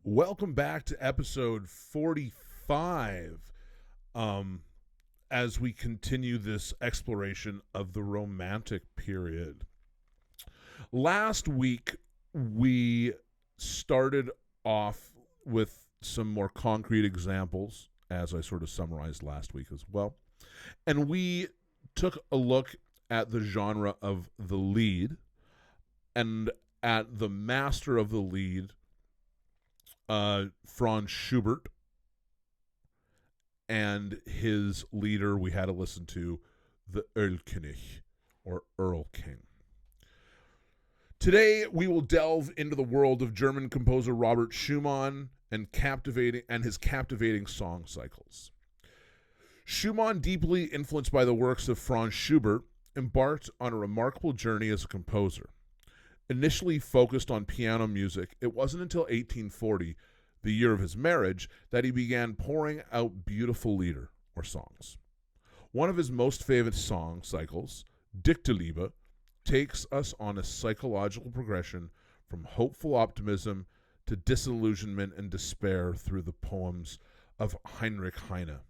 Welcome back to episode 45 as we continue this exploration of the Romantic period. Last week, we started off with some more concrete examples, as I sort of summarized last week as well. And we took a look at the genre of the Lied and at the master of the Lied, Franz Schubert, and his leader we had to listen to, the Erlkönig, or Earl King. Today we will delve into the world of German composer Robert Schumann and his captivating song cycles. Schumann, deeply influenced by the works of Franz Schubert, embarked on a remarkable journey as a composer. Initially focused on piano music, it wasn't until 1840, the year of his marriage, that he began pouring out beautiful Lieder, or songs. One of his most favorite song cycles, Dichterliebe, takes us on a psychological progression from hopeful optimism to disillusionment and despair through the poems of Heinrich Heine.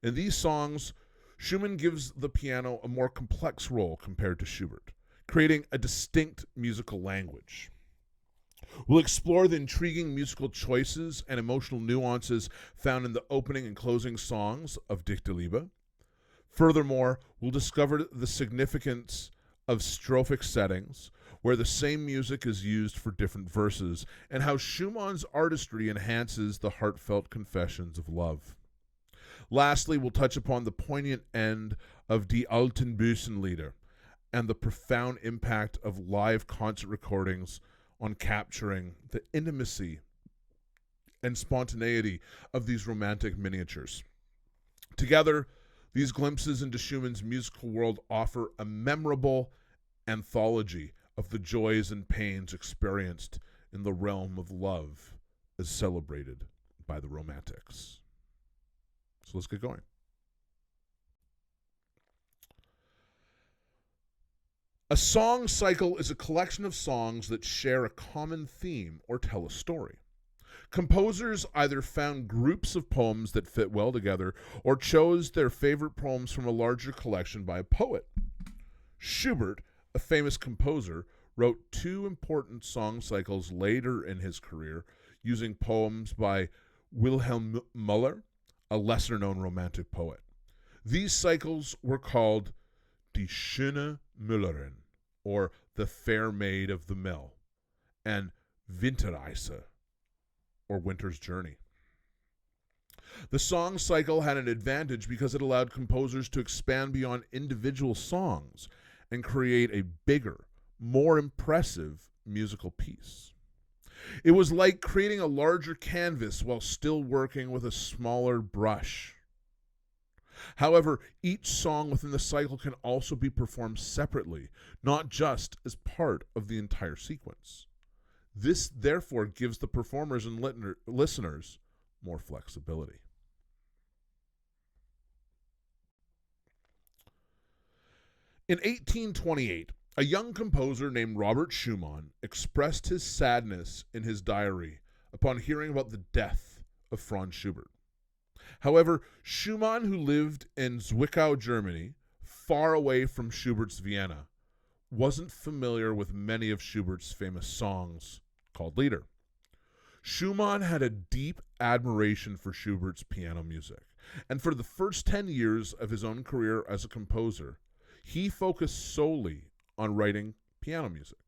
In these songs, Schumann gives the piano a more complex role compared to Schubert, creating a distinct musical language. We'll explore the intriguing musical choices and emotional nuances found in the opening and closing songs of Dichterliebe. Furthermore, we'll discover the significance of strophic settings, where the same music is used for different verses, and how Schumann's artistry enhances the heartfelt confessions of love. Lastly, we'll touch upon the poignant end of Die Alten Bühnenlieder and the profound impact of live concert recordings on capturing the intimacy and spontaneity of these romantic miniatures. Together, these glimpses into Schumann's musical world offer a memorable anthology of the joys and pains experienced in the realm of love as celebrated by the Romantics. So let's get going. A song cycle is a collection of songs that share a common theme or tell a story. Composers either found groups of poems that fit well together or chose their favorite poems from a larger collection by a poet. Schubert, a famous composer, wrote two important song cycles later in his career using poems by Wilhelm Müller, a lesser-known Romantic poet. These cycles were called Die schöne Müllerin, or the fair maid of the mill, and Winterreise, or Winter's Journey. The song cycle had an advantage because it allowed composers to expand beyond individual songs and create a bigger, more impressive musical piece. It was like creating a larger canvas while still working with a smaller brush. However, each song within the cycle can also be performed separately, not just as part of the entire sequence. This, therefore, gives the performers and listeners more flexibility. In 1828, a young composer named Robert Schumann expressed his sadness in his diary upon hearing about the death of Franz Schubert. However, Schumann, who lived in Zwickau, Germany, far away from Schubert's Vienna, wasn't familiar with many of Schubert's famous songs called Lieder. Schumann had a deep admiration for Schubert's piano music, and for the first 10 years of his own career as a composer, he focused solely on writing piano music.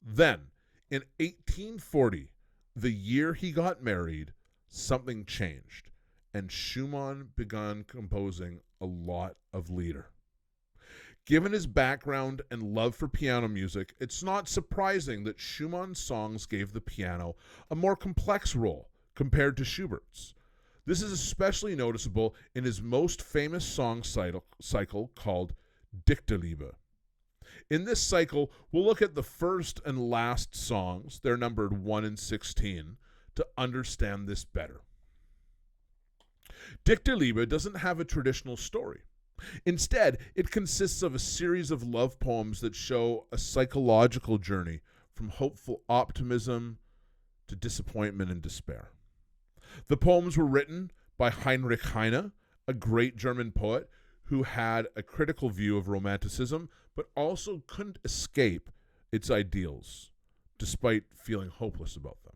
Then, in 1840, the year he got married, something changed, and Schumann began composing a lot of Lieder. Given his background and love for piano music, it's not surprising that Schumann's songs gave the piano a more complex role compared to Schubert's. This is especially noticeable in his most famous song cycle called Dichterliebe. In this cycle, we'll look at the first and last songs, they're numbered 1 and 16, to understand this better. Dichterliebe doesn't have a traditional story. Instead, it consists of a series of love poems that show a psychological journey from hopeful optimism to disappointment and despair. The poems were written by Heinrich Heine, a great German poet who had a critical view of Romanticism, but also couldn't escape its ideals, despite feeling hopeless about them.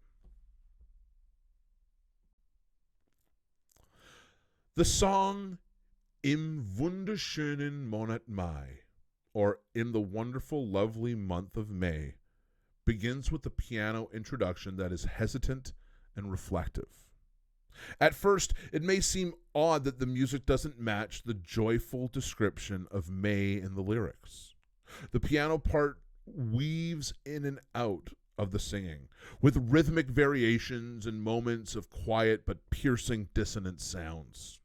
The song Im wunderschönen Monat Mai, or In the Wonderful, Lovely Month of May, begins with a piano introduction that is hesitant and reflective. At first, it may seem odd that the music doesn't match the joyful description of May in the lyrics. The piano part weaves in and out of the singing, with rhythmic variations and moments of quiet but piercing dissonant sounds.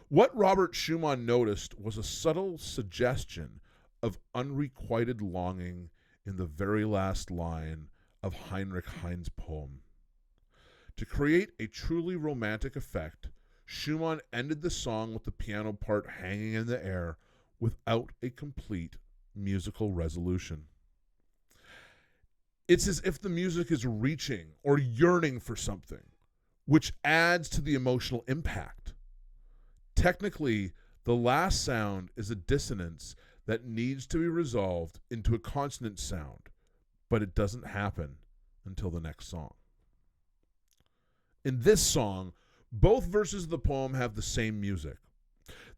What Robert Schumann noticed was a subtle suggestion of unrequited longing in the very last line of Heinrich Heine's poem. To create a truly romantic effect, Schumann ended the song with the piano part hanging in the air without a complete musical resolution. It's as if the music is reaching or yearning for something, which adds to the emotional impact. Technically, the last sound is a dissonance that needs to be resolved into a consonant sound, but it doesn't happen until the next song. In this song, both verses of the poem have the same music.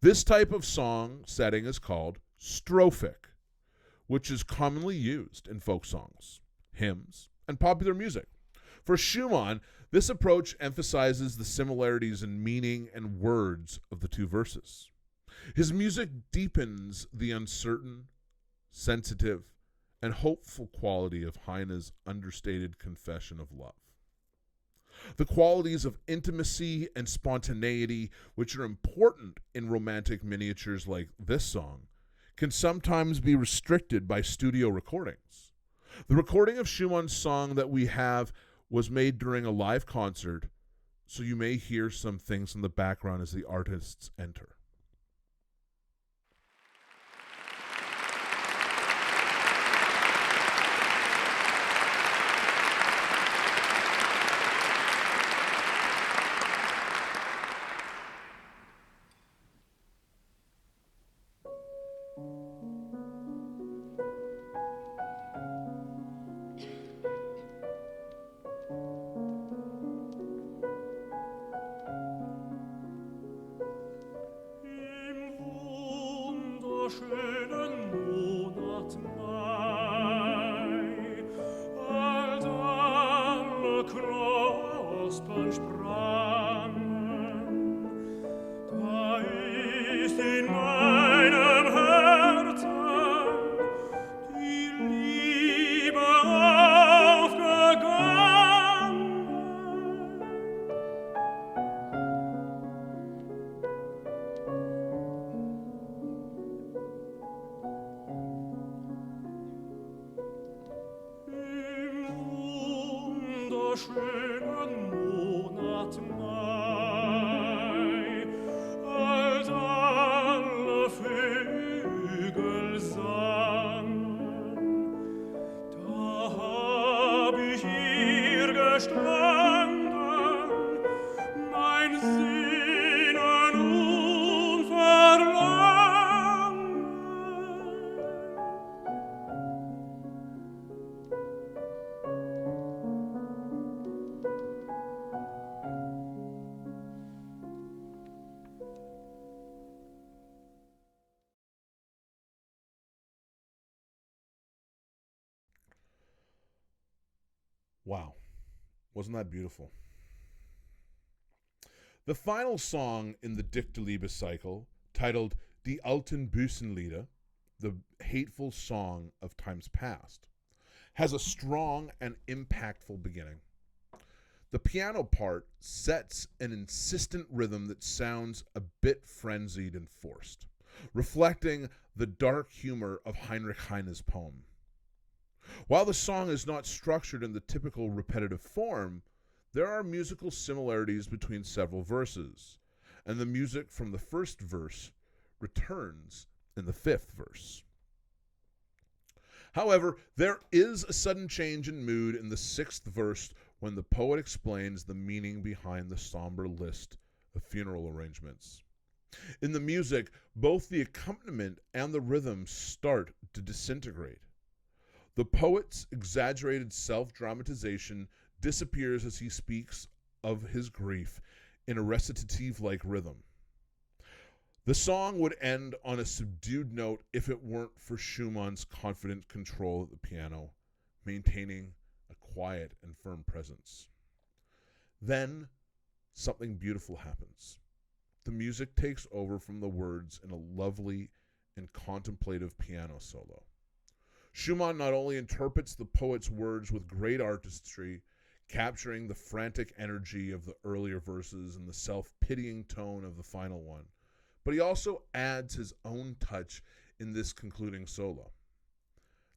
This type of song setting is called strophic, which is commonly used in folk songs, hymns, and popular music. For Schumann, this approach emphasizes the similarities in meaning and words of the two verses. His music deepens the uncertain, sensitive, and hopeful quality of Heine's understated confession of love. The qualities of intimacy and spontaneity, which are important in romantic miniatures like this song, can sometimes be restricted by studio recordings. The recording of Schumann's song that we have was made during a live concert, so you may hear some things in the background as the artists enter. Wow, wasn't that beautiful? The final song in the Dichter Liebe cycle, titled Die alten Büßenlieder, the hateful song of times past, has a strong and impactful beginning. The piano part sets an insistent rhythm that sounds a bit frenzied and forced, reflecting the dark humor of Heinrich Heine's poem. While the song is not structured in the typical repetitive form, there are musical similarities between several verses, and the music from the first verse returns in the fifth verse. However, there is a sudden change in mood in the sixth verse when the poet explains the meaning behind the somber list of funeral arrangements. In the music, both the accompaniment and the rhythm start to disintegrate. The poet's exaggerated self-dramatization disappears as he speaks of his grief in a recitative-like rhythm. The song would end on a subdued note if it weren't for Schumann's confident control at the piano, maintaining a quiet and firm presence. Then, something beautiful happens. The music takes over from the words in a lovely and contemplative piano solo. Schumann not only interprets the poet's words with great artistry, capturing the frantic energy of the earlier verses and the self-pitying tone of the final one, but he also adds his own touch in this concluding solo.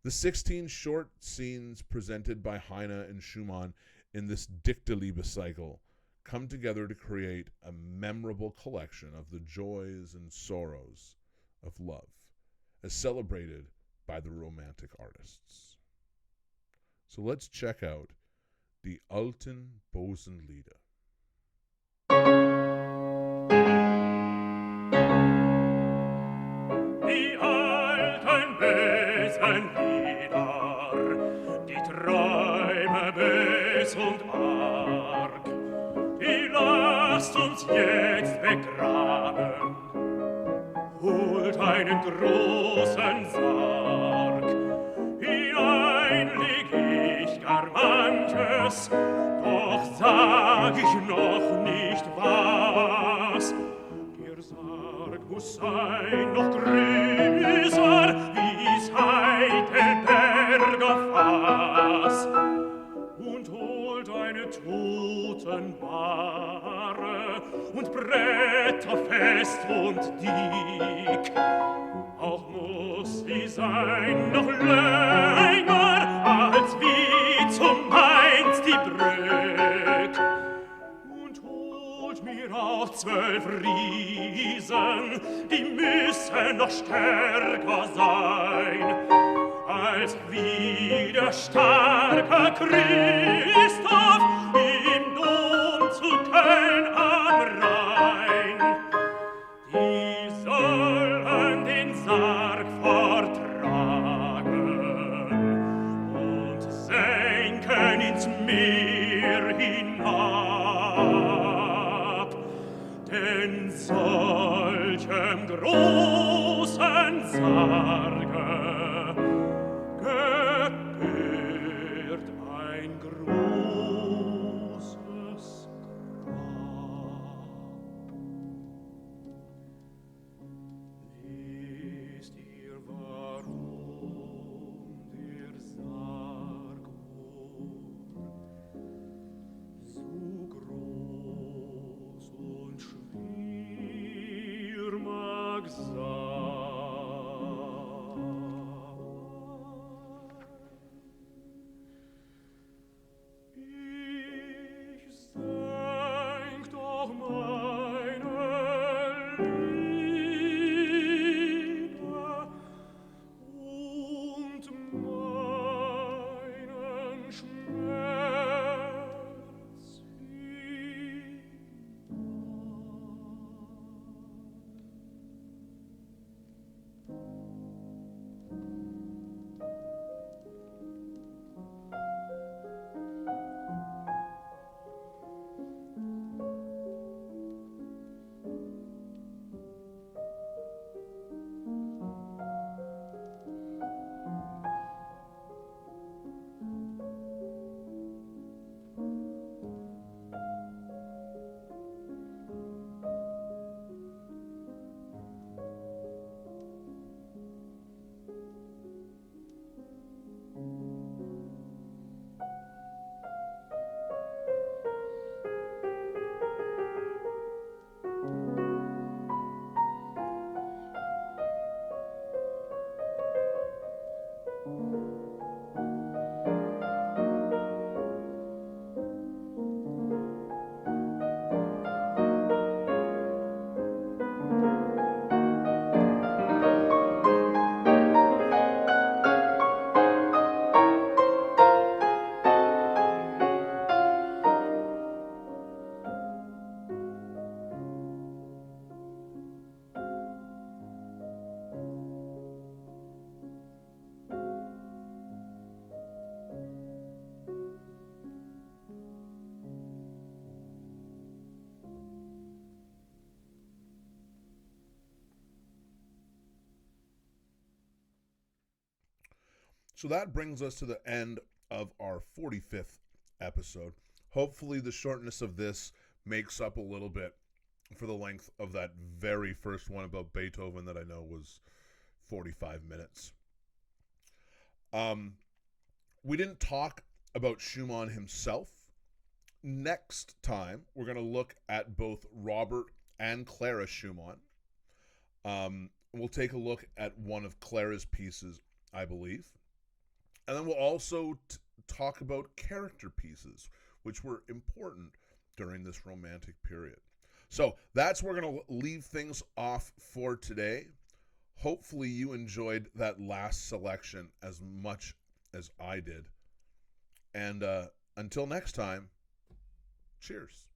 The 16 short scenes presented by Heine and Schumann in this Dichterliebe cycle come together to create a memorable collection of the joys and sorrows of love, as celebrated by the Romantic artists. So let's check out Die alten bösen Lieder. Die alten bösen Lieder, die Träume bös und arg, die lasst uns jetzt begraben. Holt einen großen Sarg, hinein leg ich gar manches, doch sag ich noch nicht was. Der Sarg muss sein noch größer, wie's Heidelberger Fass, und holt eine Totenbahre und Bretter fest und dick. Auch muss sie sein noch länger, als wie zum Mainz die Brück. Und holt mir auch 12 Riesen, die müssen noch stärker sein, als wie der starke Christoph im Dom zu Köln am Rhein. Die sollen den Sarg forttragen und senken ins Meer hinab, denn solchem großen Sarge gebührt ein großes Grab. Wisst ihr, warum der Sarg so groß und schwer mag sein? So that brings us to the end of our 45th episode. Hopefully, the shortness of this makes up a little bit for the length of that very first one about Beethoven that I know was 45 minutes. We didn't talk about Schumann himself. Next time, we're going to look at both Robert and Clara Schumann. We'll take a look at one of Clara's pieces, I believe. And then we'll also talk about character pieces, which were important during this Romantic period. So that's where we're going to leave things off for today. Hopefully you enjoyed that last selection as much as I did. And until next time, cheers.